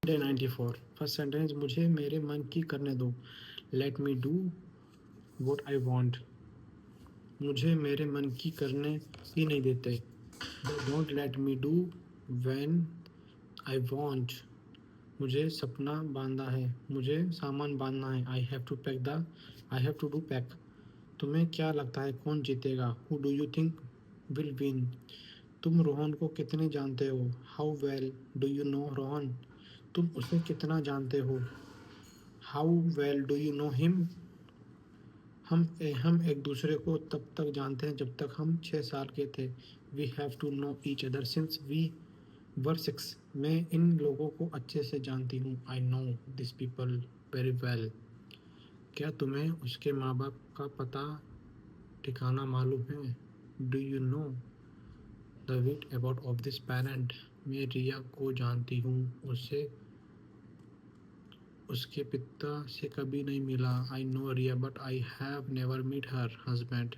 Day 94 first sentence, मुझे मेरे मन की करने दो। Let me do what I want. मुझे मेरे मन की करने ही नहीं देते। They don't let me do when I want. मुझे सपना बांधा है, मुझे सामान बांधना है। I have to do pack. तुम्हें क्या लगता है कौन जीतेगा? Who do you think will win? तुम रोहन को कितने जानते हो? How well do you know Rohan? तुम उसे कितना जानते हो? How well do you know him? हम एक दूसरे को तब तक जानते हैं जब तक हम 6 साल के थे। We have to know each other since we were 6। मैं इन लोगों को अच्छे से जानती हूँ। I know this people very well. क्या तुम्हें उसके माँ बाप का पता ठिकाना मालूम है? Do you know the wheat about of this parent? मैं रिया को जानती हूँ, उसे उसके पिता से कभी नहीं मिला। I know Riya but I have never meet her husband.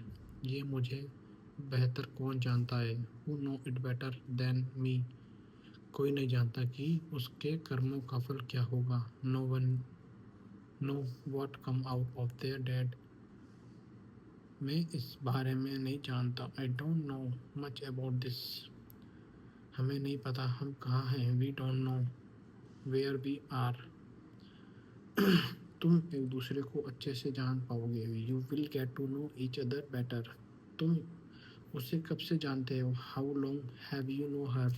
ये मुझे बेहतर कौन जानता है? Who know it better than me? कोई नहीं जानता कि उसके कर्मों का फल क्या होगा। No one know what come out of their dead. मैं इस बारे में नहीं जानता। I don't know much about this. हमें नहीं पता हम कहाँ हैं। We don't know where we are. तुम एक दूसरे को अच्छे से जान पाओगे। You will get to know each other better. तुम उसे कब से जानते हो? How long have you know her?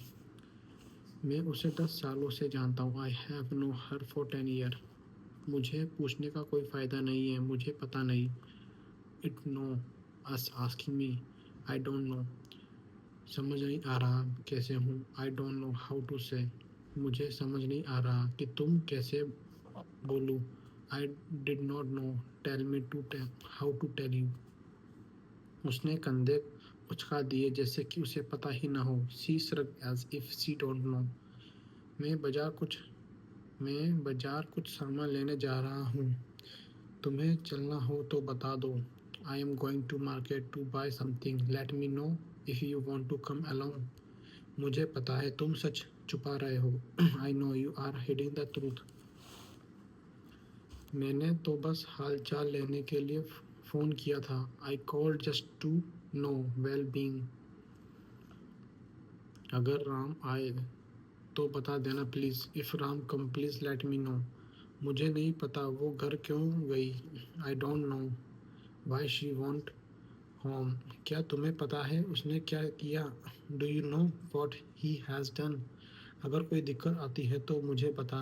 मैं उसे 10 सालों से जानता हूँ। I have know her for 10 year. मुझे पूछने का कोई फ़ायदा नहीं है, मुझे पता नहीं। It know us asking me. I don't know. समझ नहीं आ रहा कैसे हूँ। I don't know how to say. मुझे समझ नहीं आ रहा कि तुम कैसे बोलूँ। I did not know. Tell me to tell how to tell you. उसने कंधे उचका दिए जैसे कि उसे पता ही ना हो। She shrug as if she don't know. मैं बाजार कुछ सामान लेने जा रहा हूँ। तुम्हें चलना हो तो बता दो। I am going to market to buy something. Let me know if you want to come along. मुझे पता है तुम सच छुपा रहे हो। I know you are hiding the truth. मैंने तो बस हाल चाल लेने के लिए फ़ोन किया था। I called just to know well being. अगर राम आए तो बता देना please. If Ram come please let me know. मुझे नहीं पता वो घर क्यों गई। I don't know why she want home. क्या तुम्हें पता है उसने क्या किया? Do you know what he has done? अगर कोई दिक्कत आती है तो मुझे बता